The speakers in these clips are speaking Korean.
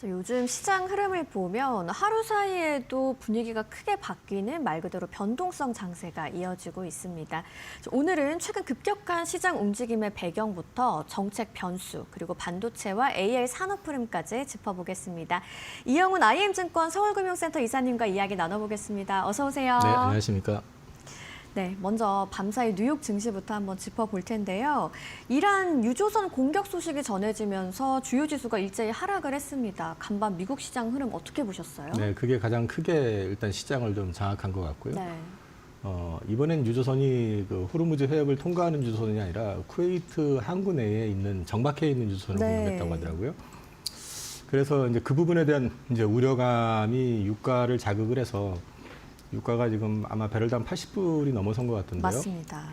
요즘 시장 흐름을 보면 하루 사이에도 분위기가 크게 바뀌는 말 그대로 변동성 장세가 이어지고 있습니다. 오늘은 최근 급격한 시장 움직임의 배경부터 정책 변수, 그리고 반도체와 AI 산업 흐름까지 짚어보겠습니다. 이영훈 IM증권 서울금융센터 이사님과 이야기 나눠보겠습니다. 어서 오세요. 네, 안녕하십니까. 네, 먼저 밤사이 뉴욕 증시부터 한번 짚어볼 텐데요. 이란 유조선 공격 소식이 전해지면서 주요 지수가 일제히 하락을 했습니다. 간밤 미국 시장 흐름 어떻게 보셨어요? 네, 그게 가장 크게 일단 시장을 좀 장악한 것 같고요. 네. 이번엔 유조선이 그 호르무즈 해협을 통과하는 유조선이 아니라 쿠웨이트 항구 내에 있는 정박해 있는 유조선을 공격했다고 하더라고요. 그래서 이제 그 부분에 대한 이제 우려감이 유가를 자극을 해서 유가가 지금 아마 배럴당 80불이 넘어선 것 같은데요. 맞습니다.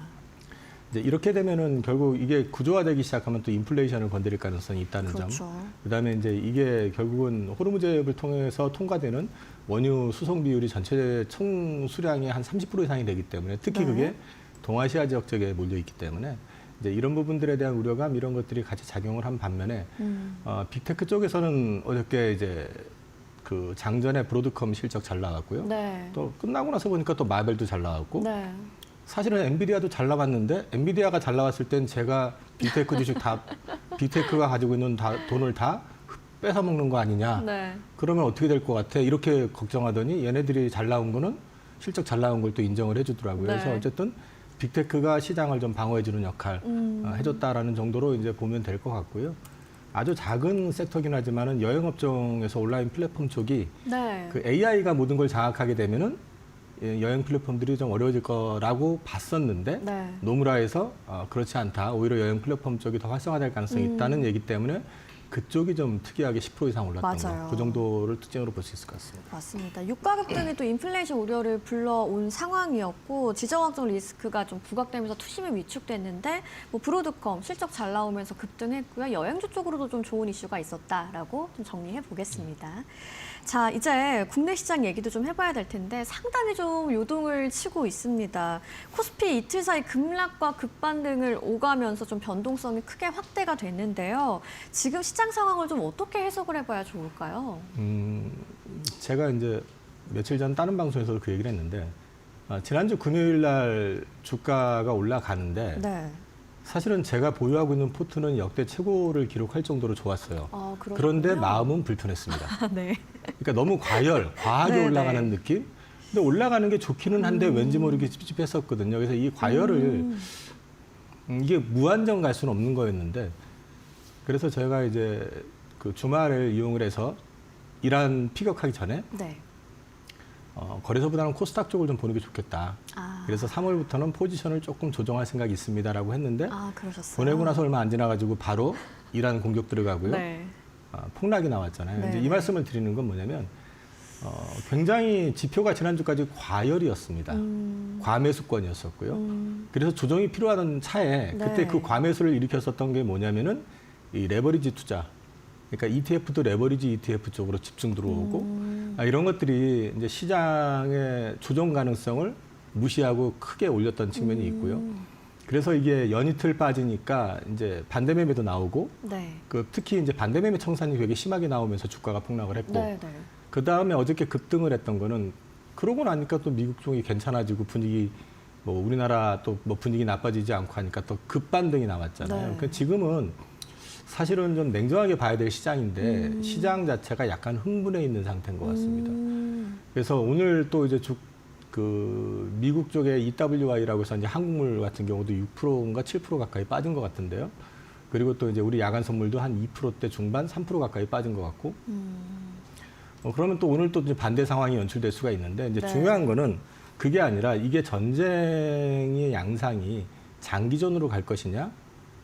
이제 이렇게 되면은 결국 이게 구조화되기 시작하면 또 인플레이션을 건드릴 가능성이 있다는 그렇죠. 점. 그다음에 이제 이게 결국은 호르무즈 해협을 통해서 통과되는 원유 수송 비율이 전체 총 수량의 한 30% 이상이 되기 때문에 특히 그게 동아시아 지역 쪽에 몰려 있기 때문에 이제 이런 부분들에 대한 우려감 이런 것들이 같이 작용을 한 반면에 빅테크 쪽에서는 어저께 이제 그 장전에 브로드컴 실적 잘 나왔고요. 네. 또 끝나고 나서 보니까 또 마벨도 잘 나왔고. 네. 사실은 엔비디아도 잘 나왔는데 엔비디아가 잘 나왔을 땐 제가 빅테크 주식 다 빅테크가 가지고 있는 돈을 다 뺏어 먹는 거 아니냐. 네. 그러면 어떻게 될 것 같아? 이렇게 걱정하더니 얘네들이 잘 나온 거는 실적 잘 나온 걸 또 인정을 해주더라고요. 네. 그래서 어쨌든 빅테크가 시장을 좀 방어해주는 역할 해줬다라는 정도로 이제 보면 될 것 같고요. 아주 작은 섹터긴 하지만은 여행업종에서 온라인 플랫폼 쪽이 네. 그 AI가 모든 걸 장악하게 되면은 여행 플랫폼들이 좀 어려워질 거라고 봤었는데 네. 노무라에서 그렇지 않다. 오히려 여행 플랫폼 쪽이 더 활성화될 가능성이 있다는 얘기 때문에 그쪽이 좀 특이하게 10% 이상 올랐던 맞아요. 거. 그 정도를 특징으로 볼 수 있을 것 같습니다. 맞습니다. 유가 급등이 또 인플레이션 우려를 불러온 상황이었고 지정학적 리스크가 좀 부각되면서 투심이 위축됐는데 뭐 브로드컴 실적 잘 나오면서 급등했고요. 여행주 쪽으로도 좀 좋은 이슈가 있었다라고 좀 정리해 보겠습니다. 자, 이제 국내 시장 얘기도 좀 해봐야 될 텐데 상당히 좀 요동을 치고 있습니다. 코스피 이틀 사이 급락과 급반등을 오가면서 좀 변동성이 크게 확대가 됐는데요. 지금 시장 상황을 좀 어떻게 해석을 해봐야 좋을까요? 제가 이제 며칠 전 다른 방송에서도 그 얘기를 했는데 지난주 금요일 날 주가가 올라가는데 네. 사실은 제가 보유하고 있는 포트는 역대 최고를 기록할 정도로 좋았어요. 그렇군요. 그런데 마음은 불편했습니다. 네. 그러니까 너무 과하게 네, 올라가는 느낌? 근데 올라가는 게 좋기는 한데 왠지 모르게 찝찝했었거든요. 그래서 이 과열을 이게 무한정 갈 수는 없는 거였는데 그래서 제가 이제 그 주말을 이용을 해서 이란 피격하기 전에 네. 거래소보다는 코스닥 쪽을 좀 보는 게 좋겠다. 그래서 3월부터는 포지션을 조금 조정할 생각이 있습니다라고 했는데 그러셨어요. 보내고 나서 얼마 안 지나가지고 바로 이란 공격 들어가고요. 네. 폭락이 나왔잖아요. 네. 이제 이 말씀을 드리는 건 뭐냐면 굉장히 지표가 지난주까지 과열이었습니다. 과매수권이었었고요. 그래서 조정이 필요하던 차에 그때 그 과매수를 일으켰었던 게 뭐냐면은 이 레버리지 투자. 그러니까 ETF도 레버리지 ETF 쪽으로 집중 들어오고 이런 것들이 이제 시장의 조정 가능성을 무시하고 크게 올렸던 측면이 있고요. 그래서 이게 연이틀 빠지니까 이제 반대 매매도 나오고 네. 그 특히 이제 반대 매매 청산이 되게 심하게 나오면서 주가가 폭락을 했고 네. 네. 그 다음에 어저께 급등을 했던 거는 그러고 나니까 또 미국 쪽이 괜찮아지고 분위기 뭐 우리나라 또 뭐 분위기 나빠지지 않고 하니까 또 급반등이 나왔잖아요. 네. 그러니까 지금은 사실은 좀 냉정하게 봐야 될 시장인데 시장 자체가 약간 흥분해 있는 상태인 것 같습니다. 그래서 오늘 또 이제 그 미국 쪽에 EWI라고 해서 이제 한국물 같은 경우도 6%인가 7% 가까이 빠진 것 같은데요. 그리고 또 이제 우리 야간 선물도 한 2%대 중반, 3% 가까이 빠진 것 같고. 그러면 또 오늘 또 이제 반대 상황이 연출될 수가 있는데 이제 중요한 거는 그게 아니라 이게 전쟁의 양상이 장기전으로 갈 것이냐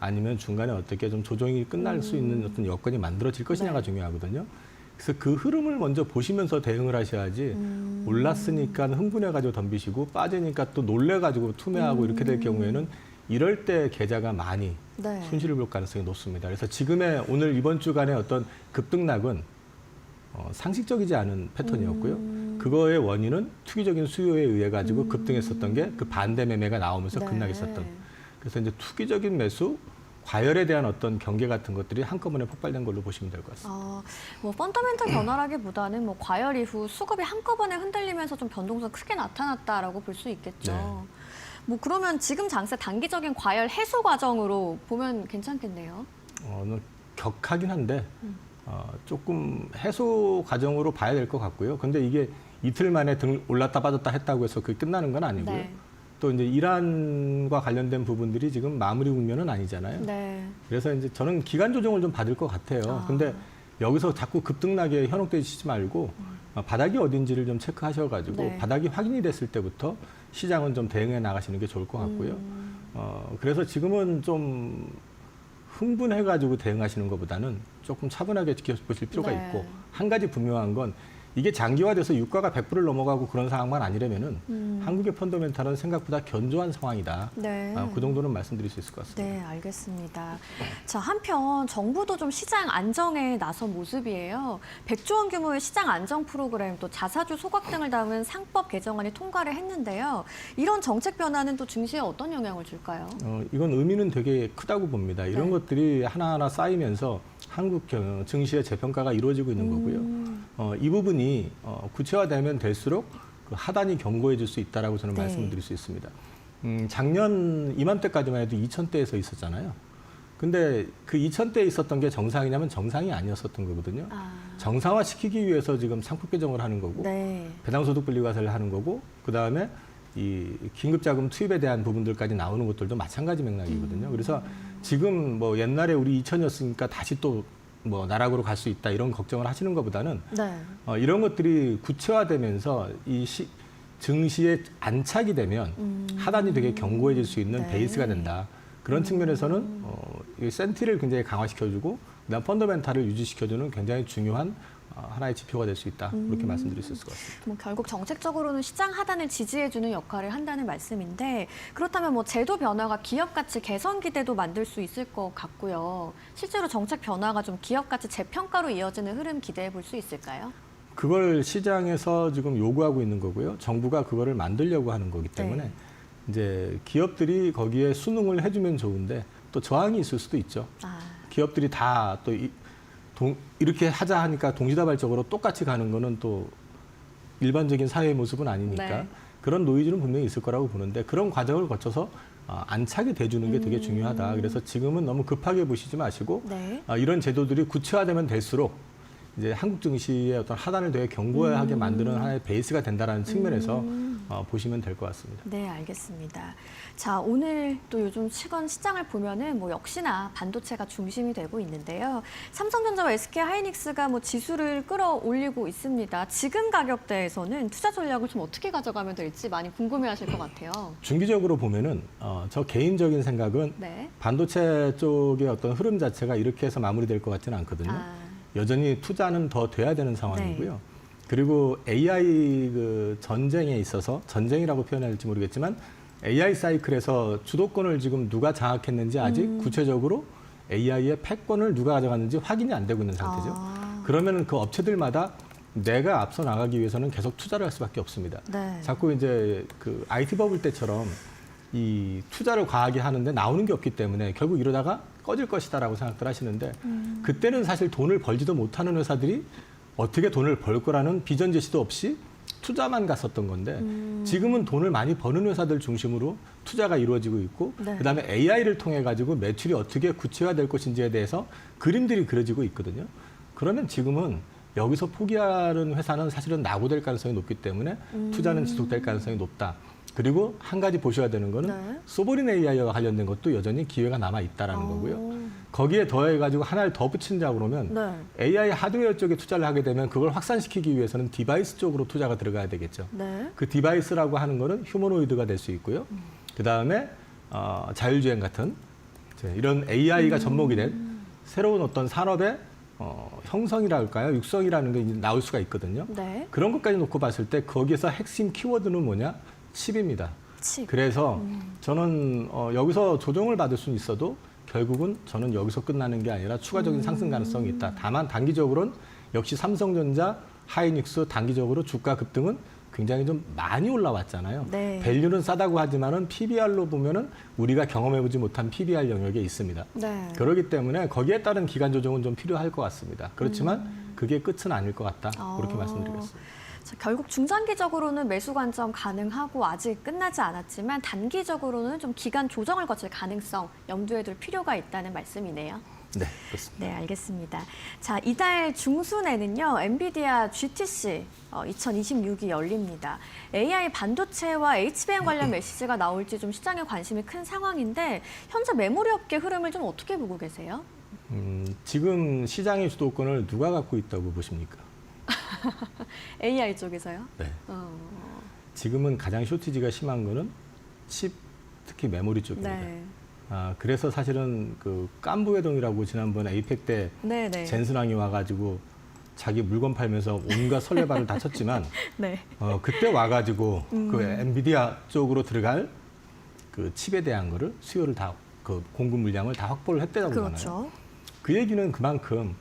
아니면 중간에 어떻게 좀 조정이 끝날 수 있는 어떤 여건이 만들어질 것이냐가 중요하거든요. 그래서 그 흐름을 먼저 보시면서 대응을 하셔야지 올랐으니까 흥분해가지고 덤비시고 빠지니까 또 놀래가지고 투매하고 이렇게 될 경우에는 이럴 때 계좌가 많이 손실을 볼 가능성이 높습니다. 그래서 지금의 오늘 이번 주간의 어떤 급등락은 상식적이지 않은 패턴이었고요. 그거의 원인은 투기적인 수요에 의해 가지고 급등했었던 게 그 반대 매매가 나오면서 급락했었던. 그래서 이제 투기적인 매수, 과열에 대한 어떤 경계 같은 것들이 한꺼번에 폭발된 걸로 보시면 될 것 같습니다. 뭐 펀더멘털 변화라기보다는 뭐 과열 이후 수급이 한꺼번에 흔들리면서 좀 변동성 크게 나타났다라고 볼 수 있겠죠. 네. 뭐 그러면 지금 장세 단기적인 과열 해소 과정으로 보면 괜찮겠네요. 격하긴 한데 조금 해소 과정으로 봐야 될 것 같고요. 근데 이게 이틀 만에 올랐다 빠졌다 했다고 해서 그게 끝나는 건 아니고요. 네. 또 이제 이란과 관련된 부분들이 지금 마무리 국면은 아니잖아요. 네. 그래서 이제 저는 기간 조정을 좀 받을 것 같아요. 근데 여기서 자꾸 급등나게 현혹되시지 말고 바닥이 어딘지를 좀 체크하셔가지고 네. 바닥이 확인이 됐을 때부터 시장은 좀 대응해 나가시는 게 좋을 것 같고요. 그래서 지금은 좀 흥분해가지고 대응하시는 것보다는 조금 차분하게 지켜보실 필요가 네. 있고, 한 가지 분명한 건 이게 장기화돼서 유가가 100%를 넘어가고 그런 상황만 아니라면은 한국의 펀더멘탈은 생각보다 견조한 상황이다. 네. 그 정도는 말씀드릴 수 있을 것 같습니다. 네, 알겠습니다. 자, 한편 정부도 좀 시장 안정에 나선 모습이에요. 100조 원 규모의 시장 안정 프로그램, 또 자사주 소각 등을 담은 상법 개정안이 통과를 했는데요. 이런 정책 변화는 또 증시에 어떤 영향을 줄까요? 이건 의미는 되게 크다고 봅니다. 이런 네. 것들이 하나하나 쌓이면서 한국 증시의 재평가가 이루어지고 있는 거고요. 이 부분이 구체화되면 될수록 그 하단이 견고해질 수 있다라고 저는 네. 말씀을 드릴 수 있습니다. 작년 이맘때까지만 해도 2,000대에서 있었잖아요. 근데 그 2,000대에 있었던 게 정상이냐면 정상이 아니었었던 거거든요. 정상화시키기 위해서 지금 상법 개정을 하는 거고, 네. 배당소득 분리과세를 하는 거고, 그 다음에 이 긴급자금 투입에 대한 부분들까지 나오는 것들도 마찬가지 맥락이거든요. 그래서 지금 뭐 옛날에 우리 2,000이었으니까 다시 또 뭐 나락으로 갈 수 있다 이런 걱정을 하시는 것보다는 네. 이런 것들이 구체화되면서 이 증시에 안착이 되면 하단이 되게 견고해질 수 있는 네. 베이스가 된다. 그런 측면에서는 이 센티를 굉장히 강화시켜주고 그다음 펀더멘탈을 유지시켜주는 굉장히 중요한 하나의 지표가 될 수 있다. 그렇게 말씀드릴 수 있을 것 같습니다. 뭐 결국 정책적으로는 시장 하단을 지지해주는 역할을 한다는 말씀인데, 그렇다면 뭐 제도 변화가 기업 가치 개선 기대도 만들 수 있을 것 같고요. 실제로 정책 변화가 좀 기업 가치 재평가로 이어지는 흐름 기대해 볼 수 있을까요? 그걸 시장에서 지금 요구하고 있는 거고요. 정부가 그거를 만들려고 하는 거기 때문에 네. 이제 기업들이 거기에 순응을 해주면 좋은데 또 저항이 있을 수도 있죠. 기업들이 다 또 이렇게 하자 하니까 동시다발적으로 똑같이 가는 거는 또 일반적인 사회의 모습은 아니니까 네. 그런 노이즈는 분명히 있을 거라고 보는데 그런 과정을 거쳐서 안착이 돼주는 게 되게 중요하다. 그래서 지금은 너무 급하게 보시지 마시고 네. 이런 제도들이 구체화되면 될수록 이제 한국 증시의 어떤 하단을 되게 견고하게 만드는 하나의 베이스가 된다라는 측면에서 보시면 될 것 같습니다. 네, 알겠습니다. 자, 오늘 또 요즘 시건 시장을 보면은 뭐 역시나 반도체가 중심이 되고 있는데요. 삼성전자와 SK하이닉스가 뭐 지수를 끌어올리고 있습니다. 지금 가격대에서는 투자 전략을 좀 어떻게 가져가면 될지 많이 궁금해하실 것 같아요. 중기적으로 보면은 저 개인적인 생각은 네. 반도체 쪽의 어떤 흐름 자체가 이렇게 해서 마무리될 것 같지는 않거든요. 여전히 투자는 더 돼야 되는 상황이고요. 네. 그리고 AI 그 전쟁에 있어서 전쟁이라고 표현해야 할지 모르겠지만 AI 사이클에서 주도권을 지금 누가 장악했는지 아직 구체적으로 AI의 패권을 누가 가져갔는지 확인이 안 되고 있는 상태죠. 그러면 그 업체들마다 내가 앞서 나가기 위해서는 계속 투자를 할 수밖에 없습니다. 네. 자꾸 이제 그 IT 버블 때처럼 이 투자를 과하게 하는데 나오는 게 없기 때문에 결국 이러다가 꺼질 것이다라고 생각들 하시는데 그때는 사실 돈을 벌지도 못하는 회사들이 어떻게 돈을 벌 거라는 비전 제시도 없이 투자만 갔었던 건데 지금은 돈을 많이 버는 회사들 중심으로 투자가 이루어지고 있고 네. 그다음에 AI를 통해 가지고 매출이 어떻게 구체화될 것인지에 대해서 그림들이 그려지고 있거든요. 그러면 지금은 여기서 포기하는 회사는 사실은 낙오될 가능성이 높기 때문에 투자는 지속될 가능성이 높다. 그리고 한 가지 보셔야 되는 거는 네. 소버린 AI와 관련된 것도 여전히 기회가 남아 있다라는 거고요. 거기에 더해가지고 하나를 더 붙인다 그러면 네. AI 하드웨어 쪽에 투자를 하게 되면 그걸 확산시키기 위해서는 디바이스 쪽으로 투자가 들어가야 되겠죠. 네. 그 디바이스라고 하는 거는 휴머노이드가 될 수 있고요. 그 다음에 자율주행 같은 이런 AI가 접목이 된 새로운 어떤 산업의 형성이라 할까요? 육성이라는 게 이제 나올 수가 있거든요. 네. 그런 것까지 놓고 봤을 때 거기에서 핵심 키워드는 뭐냐? 칩입니다. 칩. 그래서 저는 여기서 조정을 받을 수는 있어도 결국은 저는 여기서 끝나는 게 아니라 추가적인 상승 가능성이 있다. 다만 단기적으로는 역시 삼성전자, 하이닉스 단기적으로 주가 급등은 굉장히 좀 많이 올라왔잖아요. 네. 밸류는 싸다고 하지만은 PBR로 보면은 우리가 경험해보지 못한 PBR 영역에 있습니다. 네. 그렇기 때문에 거기에 따른 기간 조정은 좀 필요할 것 같습니다. 그렇지만 그게 끝은 아닐 것 같다. 그렇게 말씀드리겠습니다. 자, 결국 중장기적으로는 매수 관점 가능하고 아직 끝나지 않았지만 단기적으로는 좀 기간 조정을 거칠 가능성 염두에 둘 필요가 있다는 말씀이네요. 네, 그렇습니다. 네, 알겠습니다. 자, 이달 중순에는요, 엔비디아 GTC 2026이 열립니다. AI 반도체와 HBM 관련 메시지가 나올지 좀 시장에 관심이 큰 상황인데 현재 메모리 업계 흐름을 좀 어떻게 보고 계세요? 지금 시장의 주도권을 누가 갖고 있다고 보십니까? AI 쪽에서요? 네. 어, 지금은 가장 쇼티지가 심한 거는 칩, 특히 메모리 쪽입니다. 네. 그래서 사실은 그 깐부회동이라고 지난번 에이펙 때 네, 네. 젠슨왕이 와가지고 자기 물건 팔면서 온갖 설레발을 다 쳤지만 네. 그때 와가지고 그 엔비디아 쪽으로 들어갈 그 칩에 대한 거를 수요를 다 그 공급 물량을 다 확보를 했다고 하잖아요. 그렇죠. 그 얘기는 그만큼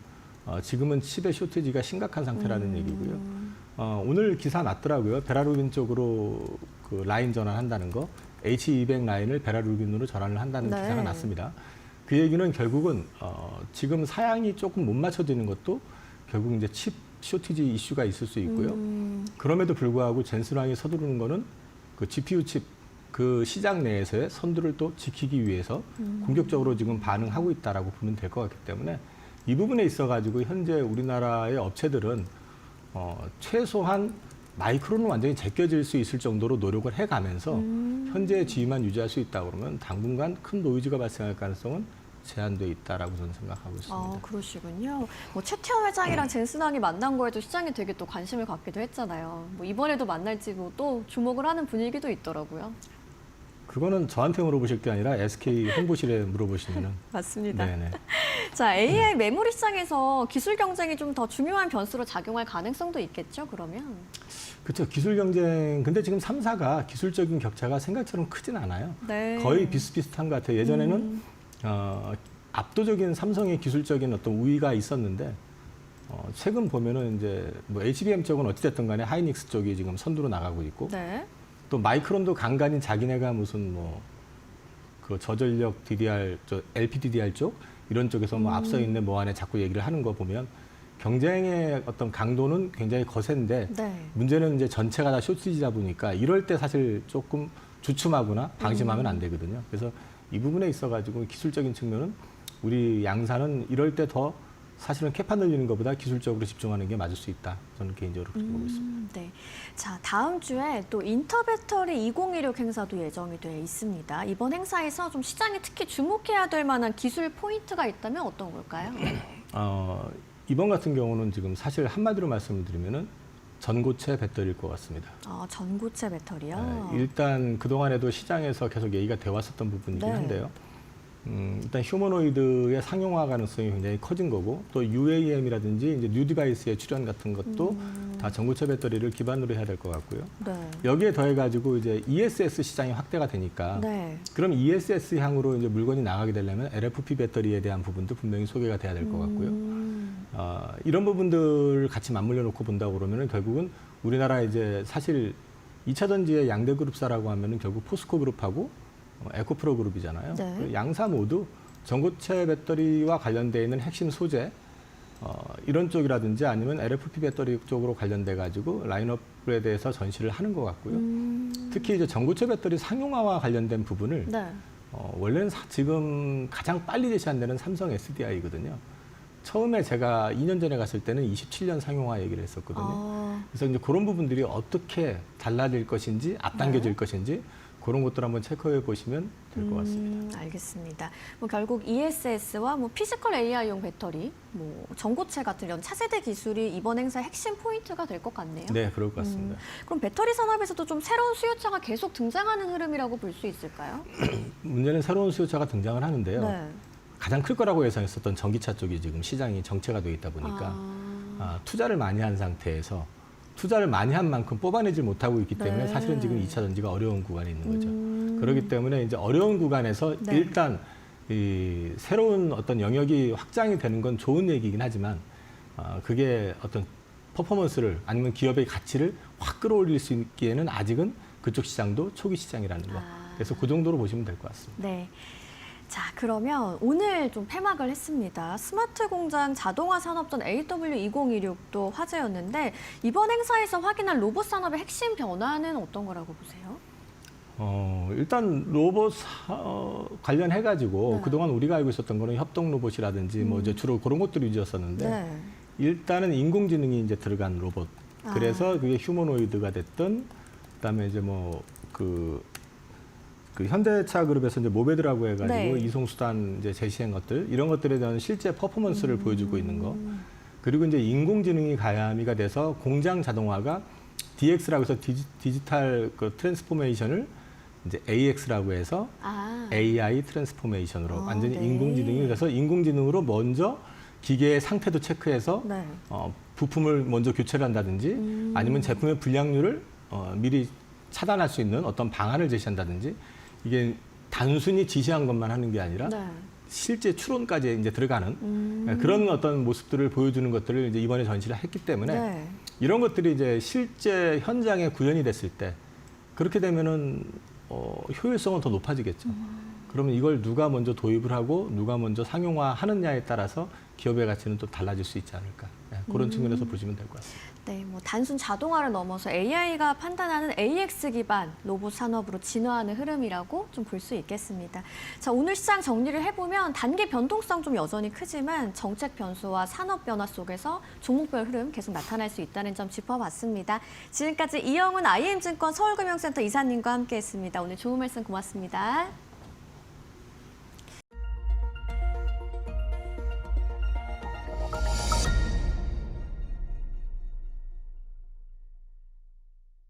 지금은 칩의 쇼티지가 심각한 상태라는 얘기고요. 오늘 기사 났더라고요. 베라루빈 쪽으로 그 라인 전환한다는 거, H200 라인을 베라루빈으로 전환을 한다는 네. 기사가 났습니다. 그 얘기는 결국은 지금 사양이 조금 못 맞춰지는 것도 결국 이제 칩 쇼티지 이슈가 있을 수 있고요. 그럼에도 불구하고 젠슨왕이 서두르는 거는 그 GPU 칩 그 시장 내에서의 선두를 또 지키기 위해서 공격적으로 지금 반응하고 있다라고 보면 될 것 같기 때문에 이 부분에 있어가지고 현재 우리나라의 업체들은 최소한 마이크론은 완전히 제껴질 수 있을 정도로 노력을 해가면서 현재의 지위만 유지할 수 있다 그러면 당분간 큰 노이즈가 발생할 가능성은 제한돼 있다라고 저는 생각하고 있습니다. 그러시군요. 뭐 최태원 회장이랑 젠슨왕이 만난 거에도 시장이 되게 또 관심을 갖기도 했잖아요. 뭐 이번에도 만날지 뭐 또 주목을 하는 분위기도 있더라고요. 그거는 저한테 물어보실 게 아니라 SK 홍보실에 물어보시면은. 맞습니다. 네네. 자, AI 메모리 시장에서 기술 경쟁이 좀 더 중요한 변수로 작용할 가능성도 있겠죠, 그러면? 그렇죠. 기술 경쟁. 근데 지금 3사가 기술적인 격차가 생각처럼 크진 않아요. 네. 거의 비슷비슷한 것 같아요. 예전에는 압도적인 삼성의 기술적인 어떤 우위가 있었는데 최근 보면은 이제 뭐 HBM 쪽은 어찌됐든 간에 하이닉스 쪽이 지금 선두로 나가고 있고 네. 또 마이크론도 간간히 자기네가 무슨 뭐 그 저전력 DDR, LPDDR 쪽 이런 쪽에서 뭐 앞서 있네 뭐 안에 자꾸 얘기를 하는 거 보면 경쟁의 어떤 강도는 굉장히 거센데 네. 문제는 이제 전체가 다 쇼티지다 보니까 이럴 때 사실 조금 주춤하거나 방심하면 안 되거든요. 그래서 이 부분에 있어가지고 기술적인 측면은 우리 양사는 이럴 때 더 사실은 캐파 늘리는 것보다 기술적으로 집중하는 게 맞을 수 있다. 저는 개인적으로 그렇게 보고 있습니다. 네. 자, 다음 주에 또 인터배터리 2016 행사도 예정이 돼 있습니다. 이번 행사에서 좀 시장이 특히 주목해야 될 만한 기술 포인트가 있다면 어떤 걸까요? 이번 같은 경우는 지금 사실 한마디로 말씀을 드리면은 전고체 배터리일 것 같습니다. 전고체 배터리요? 네, 일단 그동안에도 시장에서 계속 얘기가 되어 왔었던 부분이긴 네. 한데요. 일단 휴머노이드의 상용화 가능성이 굉장히 커진 거고 또 UAM이라든지 이제 뉴 디바이스의 출현 같은 것도 다 전고체 배터리를 기반으로 해야 될 것 같고요. 네. 여기에 더해가지고 이제 ESS 시장이 확대가 되니까 네. 그럼 ESS 향으로 이제 물건이 나가게 되려면 LFP 배터리에 대한 부분도 분명히 소개가 돼야 될 것 같고요. 이런 부분들을 같이 맞물려 놓고 본다고 그러면은 결국은 우리나라 이제 사실 2차 전지의 양대 그룹사라고 하면은 결국 포스코 그룹하고 에코프로 그룹이잖아요. 네. 그 양사 모두 전고체 배터리와 관련되어 있는 핵심 소재 이런 쪽이라든지 아니면 LFP 배터리 쪽으로 관련돼 가지고 라인업에 대해서 전시를 하는 것 같고요. 특히 이제 전고체 배터리 상용화와 관련된 부분을 네. 원래는 지금 가장 빨리 제시한 데는 삼성 SDI거든요. 처음에 제가 2년 전에 갔을 때는 27년 상용화 얘기를 했었거든요. 그래서 이제 그런 부분들이 어떻게 달라질 것인지 앞당겨질 네. 것인지 그런 것들 한번 체크해 보시면 될 것 같습니다. 알겠습니다. 뭐 결국 ESS와 뭐 피지컬 AI용 배터리, 뭐 전고체 같은 이런 차세대 기술이 이번 행사의 핵심 포인트가 될 것 같네요. 네, 그럴 것 같습니다. 그럼 배터리 산업에서도 좀 새로운 수요처가 계속 등장하는 흐름이라고 볼 수 있을까요? 문제는 새로운 수요처가 등장을 하는데요. 네. 가장 클 거라고 예상했었던 전기차 쪽이 지금 시장이 정체가 돼 있다 보니까 투자를 많이 한 상태에서 투자를 많이 한 만큼 뽑아내지 못하고 있기 때문에 네. 사실은 지금 2차 전지가 어려운 구간에 있는 거죠. 그렇기 때문에 이제 어려운 구간에서 네. 일단 이 새로운 어떤 영역이 확장이 되는 건 좋은 얘기긴 하지만 그게 어떤 퍼포먼스를 아니면 기업의 가치를 확 끌어올릴 수 있기에는 아직은 그쪽 시장도 초기 시장이라는 거. 그래서 그 정도로 보시면 될 것 같습니다. 네. 자, 그러면 오늘 좀 폐막을 했습니다. 스마트 공장 자동화 산업전 AW2026도 화제였는데 이번 행사에서 확인한 로봇 산업의 핵심 변화는 어떤 거라고 보세요? 일단 로봇 관련해가지고 네. 그동안 우리가 알고 있었던 거는 협동 로봇이라든지 뭐 이제 주로 그런 것들이 위주였었는데 네. 일단은 인공지능이 이제 들어간 로봇. 그래서 그게 휴머노이드가 됐든 그다음에 이제 뭐 그 현대차 그룹에서 이제 모베드라고 해가지고 네. 이송수단 이제 제시한 것들 이런 것들에 대한 실제 퍼포먼스를 보여주고 있는 거. 그리고 이제 인공지능이 가미가 돼서 공장 자동화가 DX라고 해서 디지털 그 트랜스포메이션을 이제 AX라고 해서 AI 트랜스포메이션으로 완전히 네. 인공지능이 그래서 인공지능으로 먼저 기계의 상태도 체크해서 네. 부품을 먼저 교체를 한다든지 아니면 제품의 불량률을 미리 차단할 수 있는 어떤 방안을 제시한다든지 이게 단순히 지시한 것만 하는 게 아니라 네. 실제 추론까지 이제 들어가는 그런 어떤 모습들을 보여주는 것들을 이제 이번에 전시를 했기 때문에 네. 이런 것들이 이제 실제 현장에 구현이 됐을 때 그렇게 되면은 효율성은 더 높아지겠죠. 그러면 이걸 누가 먼저 도입을 하고 누가 먼저 상용화하느냐에 따라서 기업의 가치는 또 달라질 수 있지 않을까. 그런 측면에서 보시면 될 것 같습니다. 네, 뭐 단순 자동화를 넘어서 AI가 판단하는 AX 기반 로봇 산업으로 진화하는 흐름이라고 좀 볼 수 있겠습니다. 자, 오늘 시장 정리를 해보면 단기 변동성 좀 여전히 크지만 정책 변수와 산업 변화 속에서 종목별 흐름 계속 나타날 수 있다는 점 짚어봤습니다. 지금까지 이영훈 IM증권 서울금융센터 이사님과 함께했습니다. 오늘 좋은 말씀 고맙습니다.